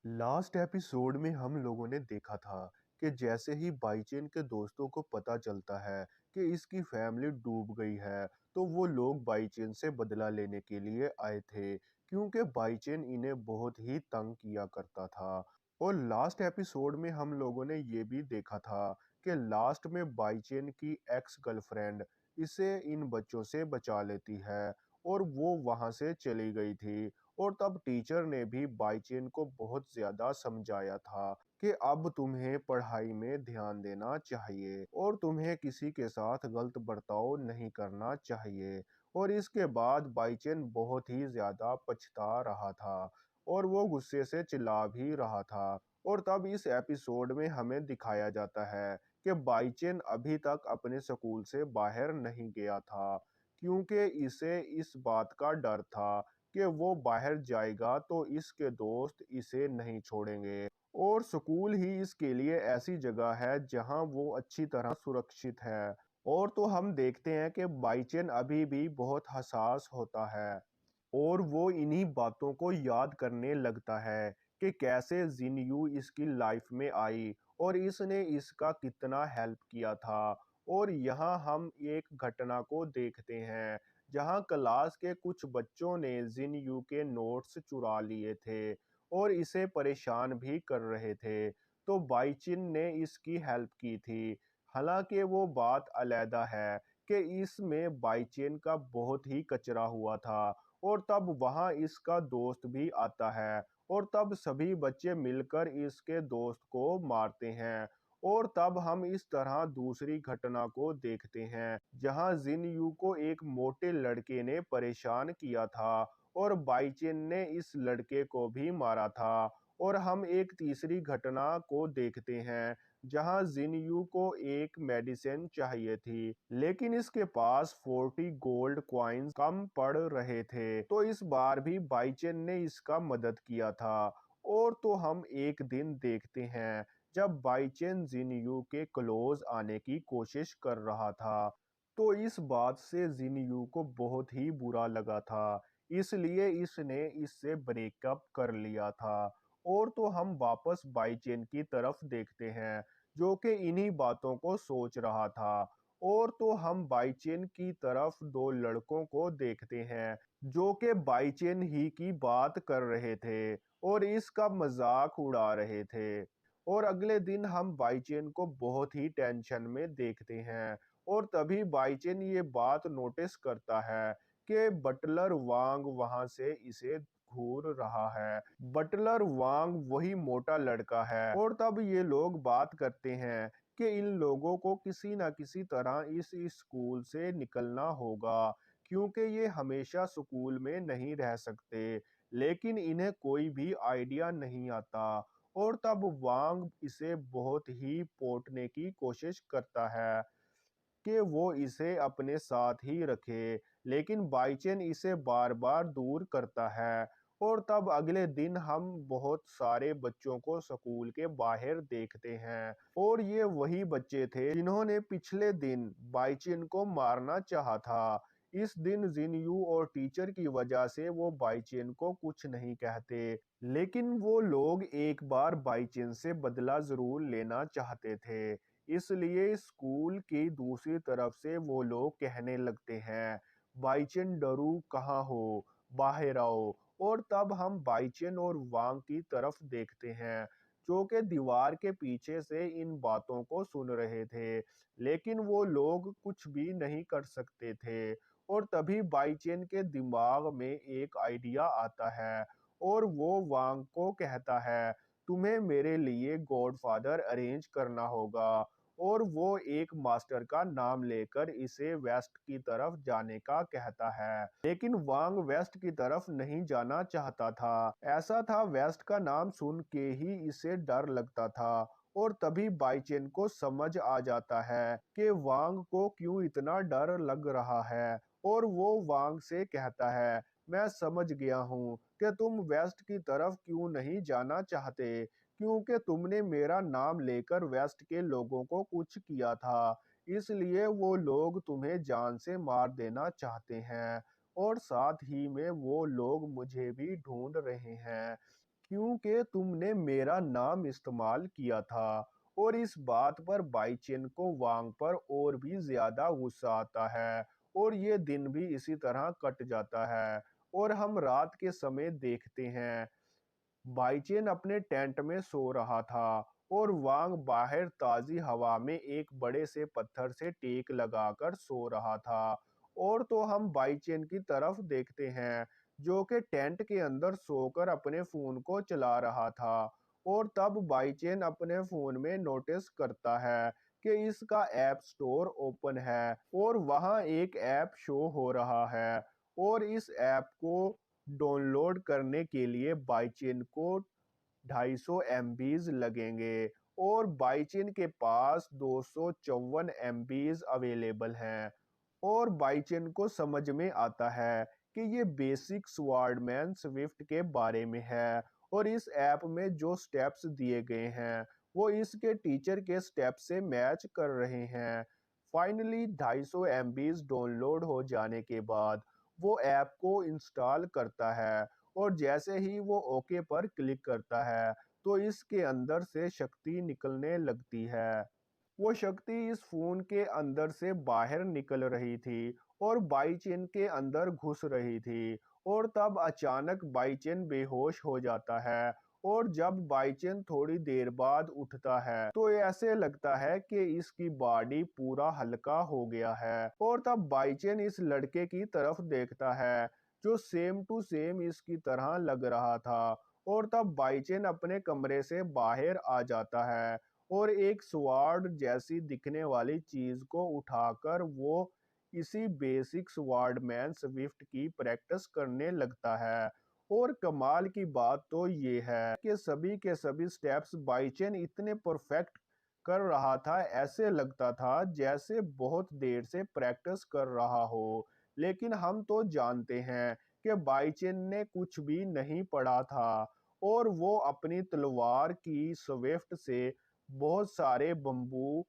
Last episode में हम लोगों ने देखा था कि जैसे ही बाईचेन के दोस्तों को पता चलता है कि इसकी फैमिली डूब गई है, तो वो लोग बाईचेन से बदला लेने के लिए आए थे, क्योंकि बाईचेन इन्हें बहुत ही तंग किया करता था। और लास्ट एपिसोड में हम लोगों ने ये भी देखा था कि लास्ट में बाईचेन की एक्स गर्लफ्रेंड इसे इन बच्चों से बचा लेती है और वो वहां से चली गई थी। और तब टीचर ने भी बाईचेन को बहुत ज्यादा समझाया था कि अब तुम्हें पढ़ाई में ध्यान देना चाहिए और तुम्हें किसी के साथ गलत बर्ताव नहीं करना चाहिए। और इसके बाद बाईचेन बहुत ही ज्यादा पछता रहा था और वो गुस्से से चिल्ला भी रहा था। और तब इस एपिसोड में हमें दिखाया जाता है कि बाईचेन अभी तक अपने स्कूल से बाहर नहीं गया था, क्योंकि इसे इस बात का डर था कि वो बाहर जाएगा तो इसके दोस्त इसे नहीं छोड़ेंगे। और स्कूल ही इसके लिए ऐसी जगह है जहां वो अच्छी तरह सुरक्षित है। और तो हम देखते हैं कि बाईचेन अभी भी बहुत हसास होता है और वो इन्हीं बातों को याद करने लगता है कि कैसे जिनयू इसकी लाइफ में आई और इसने इसका कितना हेल्प किया था। और यहाँ हम एक घटना को देखते हैं जहाँ क्लास के कुछ बच्चों ने जिनयू के नोट्स चुरा लिए थे और इसे परेशान भी कर रहे थे, तो बाईचिन ने इसकी हेल्प की थी। हालांकि वो बात अलहदा है कि इसमें बाईचेन का बहुत ही कचरा हुआ था। और तब वहां इसका दोस्त भी आता है और तब सभी बच्चे मिलकर इसके दोस्त को मारते हैं। और तब हम इस तरह दूसरी घटना को देखते हैं जहां जिनयू को एक मोटे लड़के ने परेशान किया था और बाईचेन ने इस लड़के को भी मारा था। और हम एक तीसरी घटना को देखते हैं जहां जिनयू को एक मेडिसिन चाहिए थी, लेकिन इसके पास 40 गोल्ड कॉइन्स कम पड़ रहे थे, तो इस बार भी बाईचेन ने इसका मदद किया था। और तो हम एक दिन देखते हैं जब बाईचेन जिनयू के क्लोज आने की कोशिश कर रहा था, तो इस बात से जिनयू को बहुत ही बुरा लगा था, इसलिए इसने इससे ब्रेकअप कर लिया था। और तो हम वापस बाईचेन की तरफ देखते हैं जो कि इन्हीं बातों को सोच रहा था। और तो हम बाईचेन की तरफ दो लड़कों को देखते हैं जो कि बाईचेन ही की बात कर रहे थे और इसका मजाक उड़ा रहे थे। और अगले दिन हम बाईचेन को बहुत ही टेंशन में देखते हैं और तभी बाईचेन ये बात नोटिस करता है कि बटलर वांग वहां से इसे घूर रहा है। बटलर वांग वही मोटा लड़का है और तब ये लोग बात करते हैं कि इन लोगों को किसी न किसी तरह इस स्कूल से निकलना होगा, क्योंकि ये हमेशा स्कूल में नहीं रह सकते। लेकिन इन्हें कोई भी आइडिया नहीं आता। और तब वांग इसे बहुत ही पोटने की कोशिश करता है कि वो इसे अपने साथ ही रखे, लेकिन बाईचेन इसे बार बार दूर करता है। और तब अगले दिन हम बहुत सारे बच्चों को स्कूल के बाहर देखते हैं और ये वही बच्चे थे जिन्होंने पिछले दिन बाईचेन को मारना चाहा था। इस दिन जिनयू और टीचर की वजह से वो बाईचेन को कुछ नहीं कहते, लेकिन वो लोग एक बार बाईचेन से बदला जरूर लेना चाहते थे। इसलिए स्कूल की दूसरी तरफ से वो लोग कहने लगते हैं, बाईचेन डरू कहाँ हो, बाहर आओ। और तब हम बाईचेन और वांग की तरफ देखते हैं जो कि दीवार के पीछे से इन बातों को सुन रहे थे, लेकिन वो लोग कुछ भी नहीं कर सकते थे। और तभी बाईचेन के दिमाग में एक आइडिया आता है और वो वांग को कहता है, तुम्हें मेरे लिए गॉडफादर अरेंज करना होगा। और वो एक मास्टर का नाम लेकर इसे वेस्ट की तरफ जाने का कहता है, लेकिन वांग वेस्ट की तरफ नहीं जाना चाहता था। ऐसा था, वेस्ट का नाम सुन के ही इसे डर लगता था। और तभी बाईचेन को समझ आ जाता है कि वांग को क्यों इतना डर लग रहा है और वो वांग से कहता है, मैं समझ गया हूँ कि तुम वेस्ट की तरफ क्यों नहीं जाना चाहते, क्योंकि तुमने मेरा नाम लेकर वेस्ट के लोगों को कुछ किया था, इसलिए वो लोग तुम्हें जान से मार देना चाहते हैं और साथ ही में वो लोग मुझे भी ढूंढ रहे हैं। क्योंकि तुमने मेरा नाम इस्तेमाल किया था। और इस बात पर बाईचेन को वांग पर और भी ज्यादा गुस्सा आता है और ये दिन भी इसी तरह कट जाता है। और हम रात के समय देखते हैं बाईचेन अपने टेंट में सो रहा था और वांग बाहर ताजी हवा में एक बड़े से पत्थर से टेक लगाकर सो रहा था। और तो हम बाईचेन की तरफ देखते हैं जो कि टेंट के अंदर सोकर अपने फोन को चला रहा था। और तब बाईचेन अपने फोन में नोटिस करता है कि इसका ऐप स्टोर ओपन है और वहां एक ऐप शो हो रहा है। और इस ऐप को डाउनलोड करने के लिए बाईचेन को 250 एमबीज लगेंगे और बाईचेन के पास 254 एमबीज अवेलेबल हैं। और बाईचेन को समझ में आता है कि ये बेसिक स्वॉर्डमैन स्विफ्ट के बारे में है और इस ऐप में जो स्टेप्स दिए गए हैं वो इसके टीचर के स्टेप से मैच कर रहे हैं। फाइनली 250 एमबीज डाउनलोड हो जाने के बाद वो ऐप को इंस्टॉल करता है और जैसे ही वो ओके पर क्लिक करता है तो इसके अंदर से शक्ति निकलने लगती है। वो शक्ति इस फोन के अंदर से बाहर निकल रही थी और बाईचेन के अंदर घुस रही थी। और तब अचानक बाईचेन बेहोश हो जाता है और जब बाईचेन थोड़ी देर बाद उठता है तो ऐसे लगता है कि इसकी बॉडी पूरा हल्का हो गया है। और तब बाईचेन इस लड़के की तरफ देखता है जो सेम टू सेम इसकी तरह लग रहा था। और तब बाईचेन अपने कमरे से बाहर आ जाता है और एक स्वॉर्ड जैसी दिखने वाली चीज को उठाकर वो इसी बेसिक स्वॉर्डमैन स्विफ्ट की प्रैक्टिस करने लगता है। और कमाल की बात तो ये है कि सभी के सभी स्टेप्स बाईचेन इतने परफेक्ट कर रहा था ऐसे लगता था जैसे बहुत देर से प्रैक्टिस कर रहा हो। लेकिन हम तो जानते हैं कि बाईचेन ने कुछ भी नहीं पढ़ा था और वो अपनी तलवार की स्विफ्ट से बहुत सारे बम्बू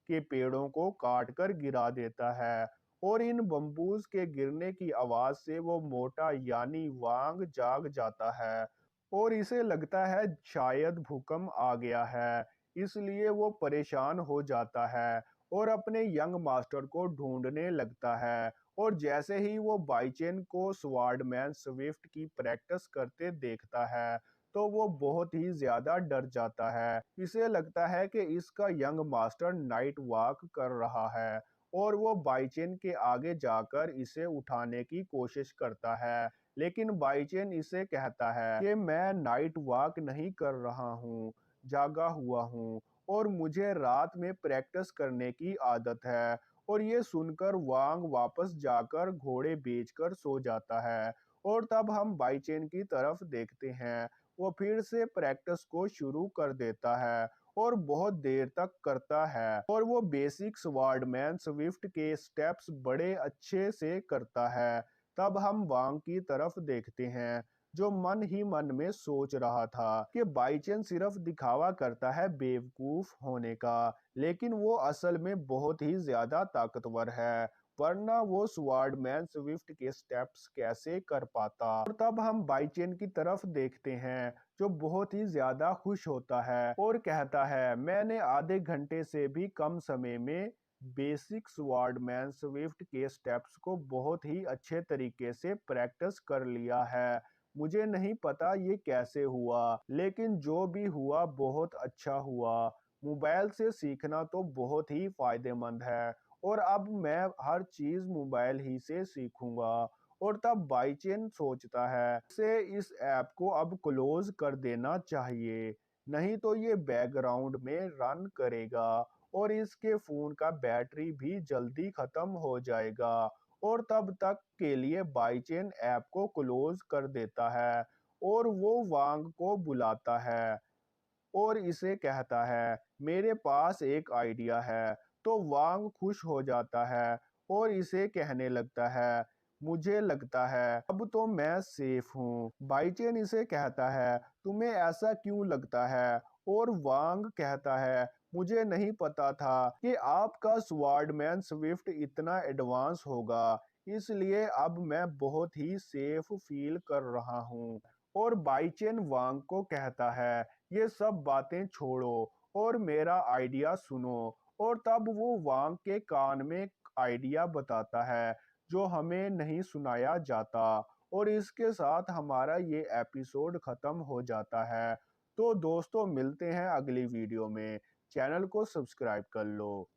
के पेड़ों को काटकर गिरा देता है। और इन बम्बूज के गिरने की आवाज से वो मोटा यानी वांग जाग जाता है और इसे लगता है शायद भूकंप आ गया है। इसलिए वो परेशान हो जाता है और अपने यंग मास्टर को ढूंढने लगता है। और जैसे ही वो बाईचेन को स्वॉर्डमैन स्विफ्ट की प्रैक्टिस करते देखता है तो वो बहुत ही ज्यादा डर जाता है। इसे लगता है कि इसका यंग मास्टर नाइट वॉक कर रहा है और वो बाईचेन के आगे जाकर इसे उठाने की कोशिश करता है। लेकिन बाईचेन इसे कहता है कि मैं नाइट वॉक नहीं कर रहा हूँ, जागा हुआ हूँ और मुझे रात में प्रैक्टिस करने की आदत है। और ये सुनकर वांग वापस जाकर घोड़े बेचकर सो जाता है। और तब हम बाईचेन की तरफ देखते हैं वो फिर से प्रैक्टिस को शुरू कर देता है और बहुत देर तक करता है और वो बेसिक स्वॉर्डमैन स्विफ्ट के स्टेप्स बड़े अच्छे से करता है। तब हम वांग की तरफ देखते हैं जो मन ही मन में सोच रहा था कि बाईचेन सिर्फ दिखावा करता है बेवकूफ होने का, लेकिन वो असल में बहुत ही ज्यादा ताकतवर है, वरना वो स्वॉर्डमैन स्विफ्ट के स्टेप्स कैसे कर पाता। और तब हम बाईचेन की तरफ देखते हैं जो बहुत ही ज्यादा खुश होता है और कहता है मैंने आधे घंटे से भी कम समय में बेसिक स्वॉर्डमैन स्विफ्ट के स्टेप्स को बहुत ही अच्छे तरीके से प्रैक्टिस कर लिया है। मुझे नहीं पता ये कैसे हुआ, लेकिन जो भी हुआ बहुत अच्छा हुआ। मोबाइल से सीखना तो बहुत ही फायदेमंद है और अब मैं हर चीज मोबाइल ही से सीखूंगा। और तब बाईचेन सोचता है से इस ऐप को अब क्लोज कर देना चाहिए, नहीं तो ये बैकग्राउंड में रन करेगा और इसके फोन का बैटरी भी जल्दी खत्म हो जाएगा। और तब तक के लिए बाईचेन ऐप को क्लोज कर देता है और वो वांग को बुलाता है और इसे कहता है मेरे पास एक आइडिया है। तो वांग खुश हो जाता है और इसे कहने लगता है मुझे लगता है अब तो मैं सेफ हूँ। बाईचेन इसे कहता है तुम्हें ऐसा क्यों लगता है? और वांग कहता है मुझे नहीं पता था कि आपका स्वॉर्डमैन स्विफ्ट इतना एडवांस होगा, इसलिए अब मैं बहुत ही सेफ फील कर रहा हूँ। और बाईचेन वांग को कहता है, ये सब बातें छोड़ो और मेरा आइडिया सुनो। और तब वो वांग के कान में आइडिया बताता है जो हमें नहीं सुनाया जाता। और इसके साथ हमारा ये एपिसोड खत्म हो जाता है। तो दोस्तों, मिलते हैं अगली वीडियो में। चैनल को सब्सक्राइब कर लो।